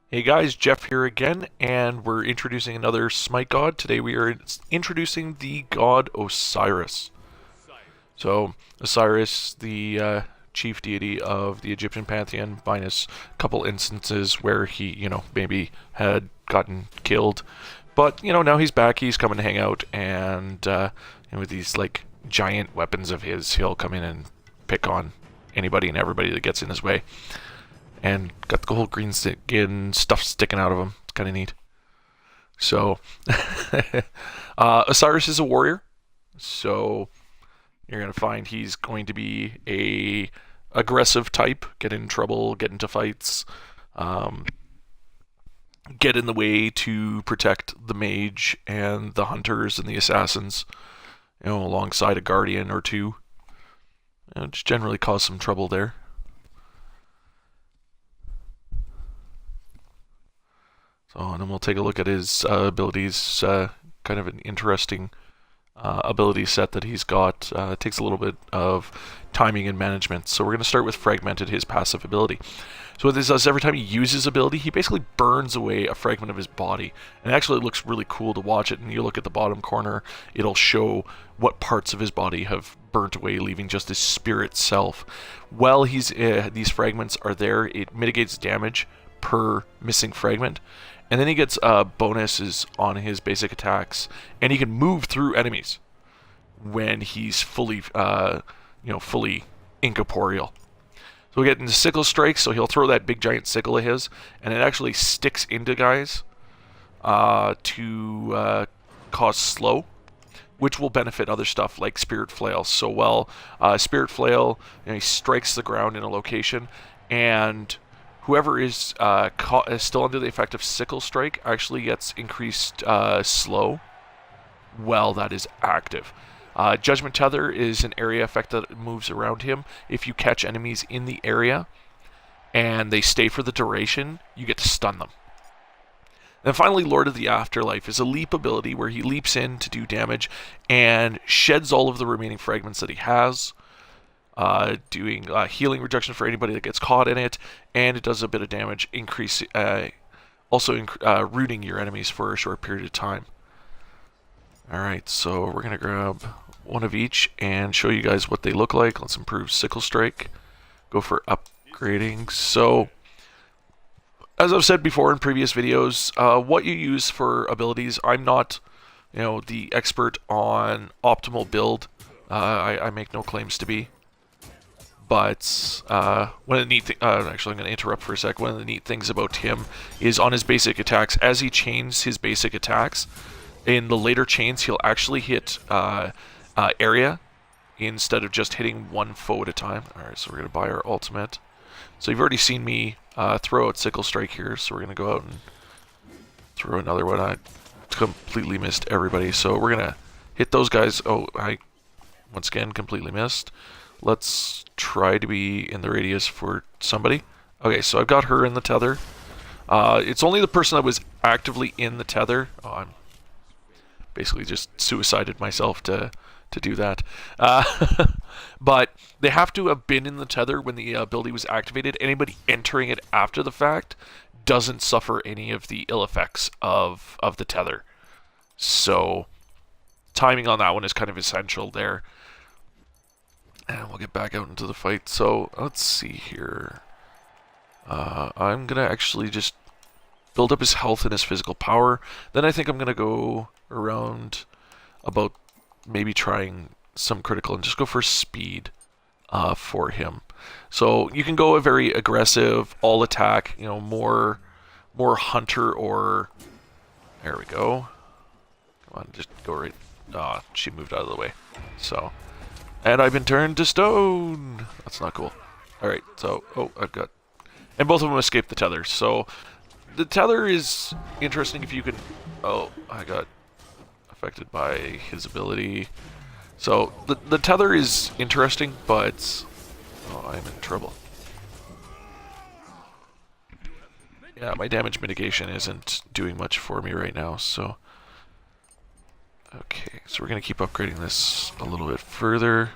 Hey guys, Jeff here again, and we're introducing another Smite god. Today we are introducing the god Osiris. So, Osiris, the chief deity of the Egyptian pantheon, minus a couple instances where he, maybe had gotten killed. But, now he's back, he's coming to hang out, and with these, giant weapons of his, he'll come in and pick on anybody and everybody that gets in his way. And got the whole green skin stuff sticking out of him. It's kind of neat. So, Osiris is a warrior. So, you're going to find he's going to be a aggressive type. Get in trouble, get into fights. Get in the way to protect the mage and the hunters and the assassins. Alongside a guardian or two. Just generally cause some trouble there. And then we'll take a look at his abilities. Kind of an interesting ability set that he's got. It takes a little bit of timing and management. So we're going to start with Fragmented, his passive ability. So what this does, every time he uses ability, he basically burns away a fragment of his body. And actually it looks really cool to watch it. And you look at the bottom corner, it'll show what parts of his body have burnt away, leaving just his spirit self. While these fragments are there, it mitigates damage per missing fragment. And then he gets bonuses on his basic attacks, and he can move through enemies when he's fully incorporeal. So we get into Sickle Strike, so he'll throw that big giant sickle of his, and it actually sticks into guys to cause slow, which will benefit other stuff like Spirit Flail. So while Spirit Flail, he strikes the ground in a location, and whoever is still under the effect of Sickle Strike actually gets increased slow while that is active. Judgment Tether is an area effect that moves around him. If you catch enemies in the area and they stay for the duration, you get to stun them. And finally, Lord of the Afterlife is a leap ability where he leaps in to do damage and sheds all of the remaining fragments that he has. Doing healing reduction for anybody that gets caught in it, and it does a bit of damage, rooting your enemies for a short period of time. Alright, so we're going to grab one of each and show you guys what they look like. Let's improve Sickle Strike. Go for upgrading. So, as I've said before in previous videos, what you use for abilities, I'm not the expert on optimal build. I make no claims to be. But one of the neat actually, I'm going to interrupt for a sec. One of the neat things about him is on his basic attacks, as he chains his basic attacks, in the later chains, he'll actually hit area instead of just hitting one foe at a time. Alright, so we're going to buy our ultimate. So you've already seen me throw out Sickle Strike here, so we're going to go out and throw another one. I completely missed everybody, so we're going to hit those guys. Oh, I, once again, completely missed. Let's try to be in the radius for somebody. Okay, so I've got her in the tether. It's only the person that was actively in the tether. Oh, I'm basically just suicided myself to do that. But they have to have been in the tether when the ability was activated. Anybody entering it after the fact doesn't suffer any of the ill effects of the tether. So timing on that one is kind of essential there. And we'll get back out into the fight. So, let's see here. I'm going to actually just build up his health and his physical power. Then I think I'm going to go around about maybe trying some critical and just go for speed for him. So, you can go a very aggressive, all attack, more hunter or... There we go. Come on, just go right... Ah, she moved out of the way. So... And I've been turned to stone! That's not cool. Alright, so... Oh, I've got... And both of them escaped the tether. So, the tether is interesting if you can... Oh, I got affected by his ability. So, the tether is interesting, but... Oh, I'm in trouble. Yeah, my damage mitigation isn't doing much for me right now, so... Okay, so we're going to keep upgrading this a little bit further.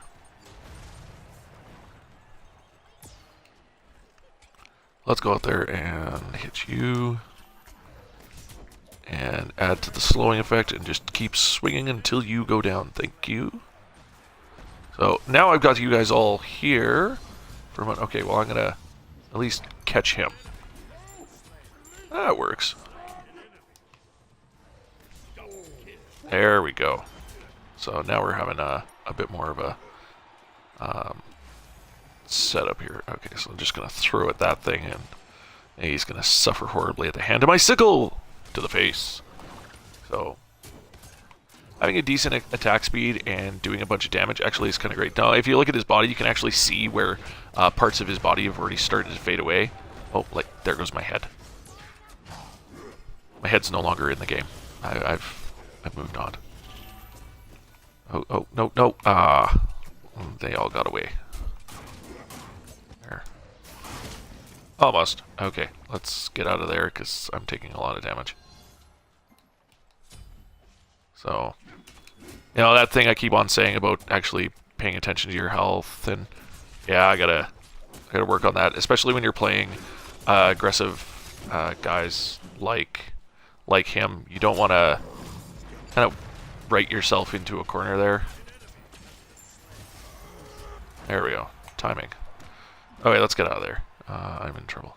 let's go out there and hit you. And add to the slowing effect and just keep swinging until you go down. Thank you. So now I've got you guys all here. Okay, well I'm going to at least catch him. That works. There we go. So now we're having a bit more of a setup here. Okay, so I'm just going to throw at that thing, and he's going to suffer horribly at the hand of my sickle to the face. So having a decent attack speed and doing a bunch of damage actually is kind of great. Now, if you look at his body, you can actually see where parts of his body have already started to fade away. Oh, like, there goes my head. My head's no longer in the game. I've moved on. Oh, no, no. They all got away. There. Almost. Okay, let's get out of there because I'm taking a lot of damage. So, you know, that thing I keep on saying about actually paying attention to your health, and yeah, I gotta work on that, especially when you're playing aggressive guys like him. You don't want to kind of write yourself into a corner there. There we go. Timing. Okay, let's get out of there. I'm in trouble.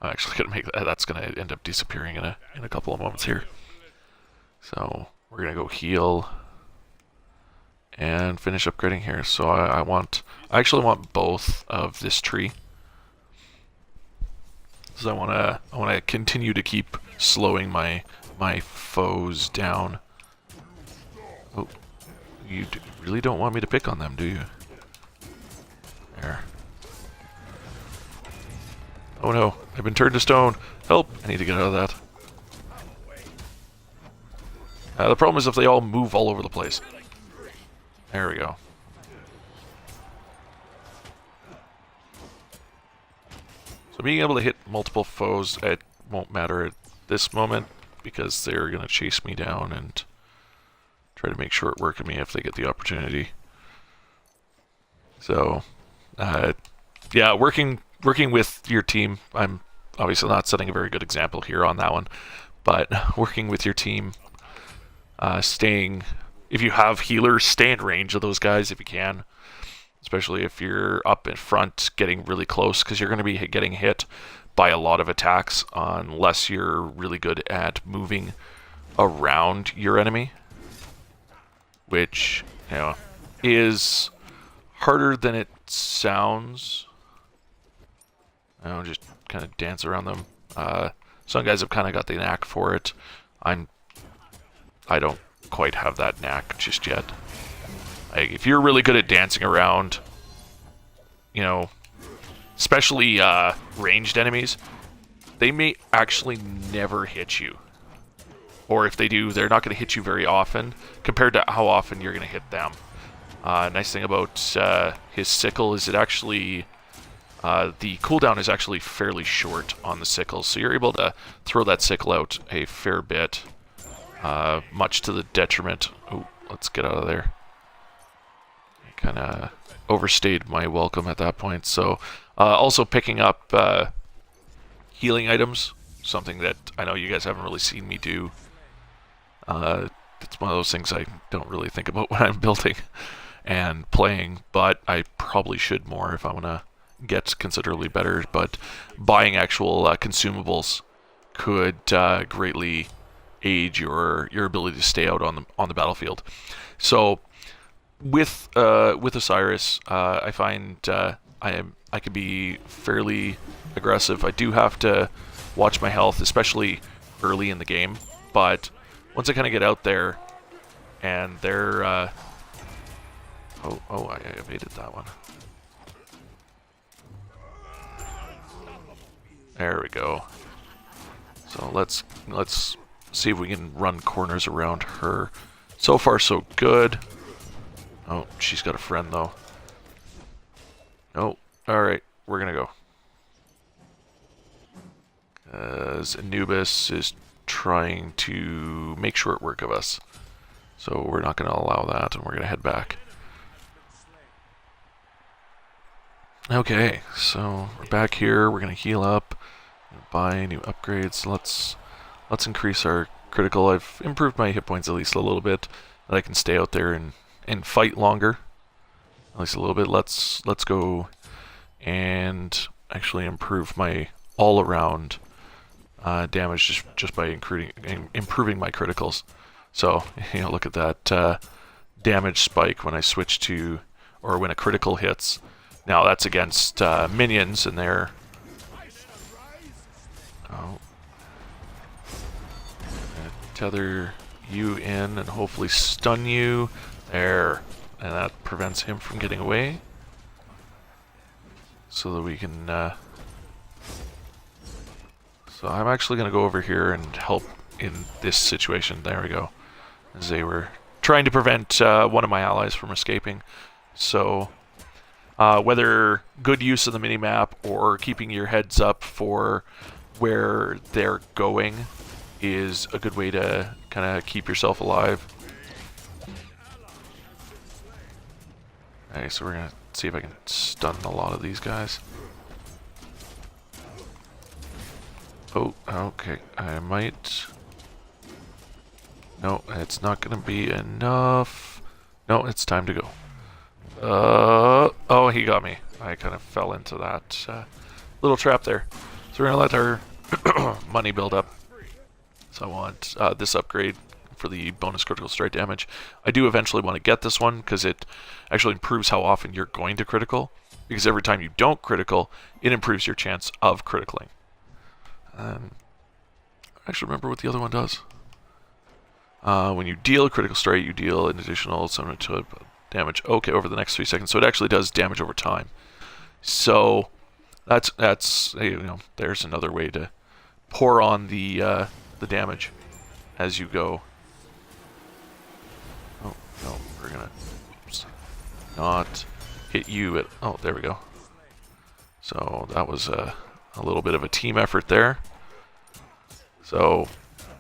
I'm actually gonna make that. That's gonna end up disappearing in a couple of moments here. So we're gonna go heal and finish upgrading here. So I actually want both of this tree. So I wanna continue to keep slowing my foes down. Oh, you really don't want me to pick on them, do you? There. Oh no, I've been turned to stone. Help! I need to get out of that. The problem is if they all move all over the place. There we go. So being able to hit multiple foes, it won't matter at this moment because they're going to chase me down and try to make short work of me if they get the opportunity. So, yeah, working with your team, I'm obviously not setting a very good example here on that one, but working with your team, if you have healers, stay in range of those guys if you can, especially if you're up in front getting really close, because you're going to be getting hit by a lot of attacks unless you're really good at moving around your enemy, which, you know, is harder than it sounds. I don't just kind of dance around them. Some guys have kind of got the knack for it. I don't quite have that knack just yet. Like, if you're really good at dancing around, you know, especially ranged enemies, they may actually never hit you. Or if they do, they're not going to hit you very often compared to how often you're going to hit them. Nice thing about his sickle is it actually, the cooldown is actually fairly short on the sickle, so you're able to throw that sickle out a fair bit, much to the detriment. Oh, let's get out of there. I kind of overstayed my welcome at that point. So also picking up healing items, something that I know you guys haven't really seen me do. It's one of those things I don't really think about when I'm building and playing, but I probably should more if I want to get considerably better. But buying actual consumables could greatly aid your ability to stay out on the battlefield. So with Osiris, I find I can be fairly aggressive. I do have to watch my health, especially early in the game, but once I kind of get out there and they're oh, I evaded that one. There we go. So let's see if we can run corners around her. So far, so good. Oh, she's got a friend, though. Oh, alright. We're gonna go. As Anubis is trying to make short work of us. So we're not going to allow that, and we're going to head back. Okay, so we're back here. We're gonna heal up, buy new upgrades. Let's increase our critical. I've improved my hit points at least a little bit, that I can stay out there and fight longer. At least a little bit. Let's go and actually improve my all-around damage just by improving my criticals. So, you know, look at that damage spike when I switch to, or when a critical hits. Now that's against minions, and they're... Oh. Tether you in and hopefully stun you. There. And that prevents him from getting away. So that we can... So I'm actually going to go over here and help in this situation. There we go. As they were trying to prevent one of my allies from escaping. So... whether good use of the minimap or keeping your heads up for where they're going is a good way to kind of keep yourself alive. Okay, so we're going to see if I can stun a lot of these guys. Oh, okay, I might... No, it's not going to be enough. No, it's time to go. Oh, he got me. I kind of fell into that little trap there. So we're going to let our money build up. So I want this upgrade for the bonus critical strike damage. I do eventually want to get this one because it actually improves how often you're going to critical. Because every time you don't critical, it improves your chance of criticaling. I actually remember what the other one does. When you deal a critical strike, you deal an additional summon to damage. Okay, over the next 3 seconds. So it actually does damage over time. So that's you know, there's another way to pour on the damage as you go. Oh no, we're gonna not hit you at. Oh, there we go. So that was a little bit of a team effort there. So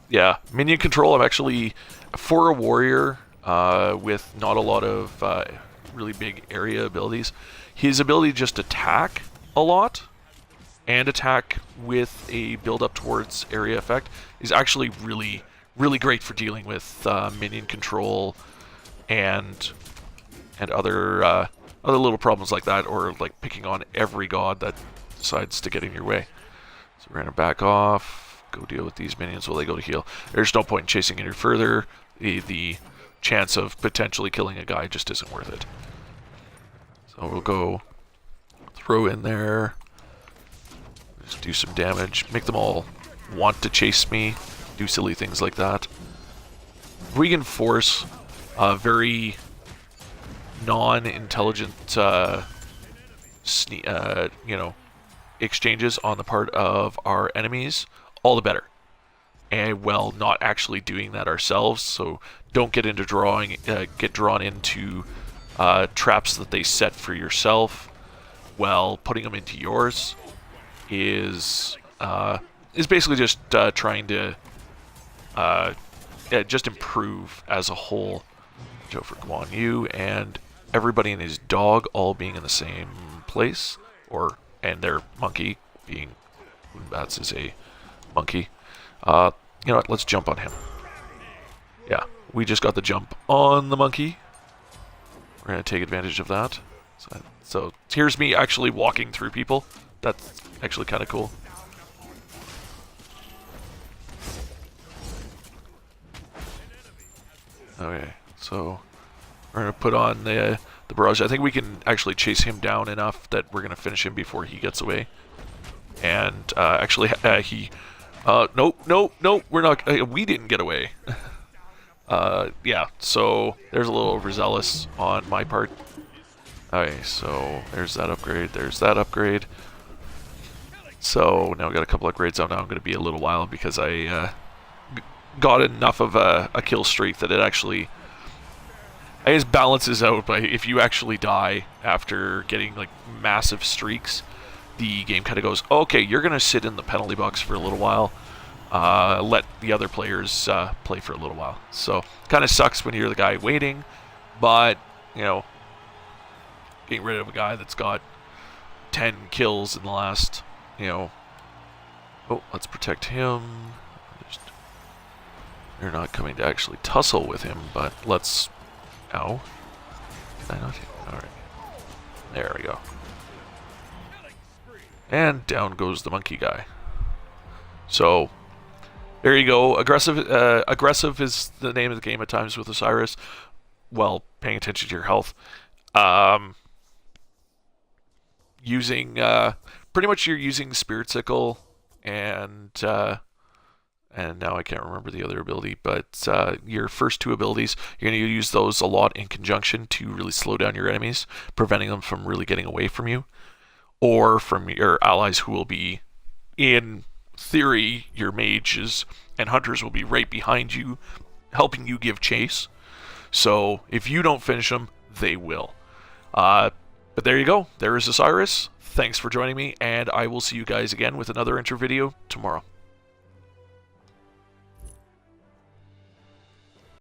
yeah, minion control. I'm actually, for a warrior with not a lot of really big area abilities, his ability to just attack a lot and attack with a build up towards area effect is actually really, really great for dealing with minion control and other little problems like that, or like picking on every god that decides to get in your way. So we're gonna back off, go deal with these minions while they go to heal. There's no point in chasing any further. The chance of potentially killing a guy just isn't worth it. So we'll go throw in there, just do some damage, make them all want to chase me, do silly things like that. If we can force very non-intelligent you know, exchanges on the part of our enemies, all the better. And well, not actually doing that ourselves, so don't get into get drawn into traps that they set for yourself. Well, putting them into yours is basically just trying to just improve as a whole. Joe for Guan Yu and everybody and his dog all being in the same place, and their monkey being, Bats is a monkey. You know what, let's jump on him. Yeah, we just got the jump on the monkey. We're going to take advantage of that. So here's me actually walking through people. That's actually kind of cool. Okay, so we're going to put on the barrage. I think we can actually chase him down enough that we're going to finish him before he gets away. And actually, nope, we're not. We didn't get away. Yeah, so there's a little overzealous on my part. Okay, so there's that upgrade. There's that upgrade. So now we got a couple upgrades out. Now I'm going to be a little while because I got enough of a kill streak that it actually, I guess, balances out. But if you actually die after getting like massive streaks, the game kind of goes, okay, you're going to sit in the penalty box for a little while. Let the other players play for a little while. So kind of sucks when you're the guy waiting, but you know, getting rid of a guy that's got 10 kills in the last, you know... Oh, let's protect him. They're not coming to actually tussle with him, but let's... Ow. Can I not hit? Alright. There we go. And down goes the monkey guy. So, there you go. Aggressive is the name of the game at times with Osiris. Well, paying attention to your health. Using, pretty much you're using Spirit Sickle and now I can't remember the other ability, but your first two abilities, you're going to use those a lot in conjunction to really slow down your enemies, preventing them from really getting away from you, or from your allies who will be, in theory, your mages and hunters will be right behind you, helping you give chase. So if you don't finish them, they will. But there you go. There is Osiris. Thanks for joining me, and I will see you guys again with another intro video tomorrow.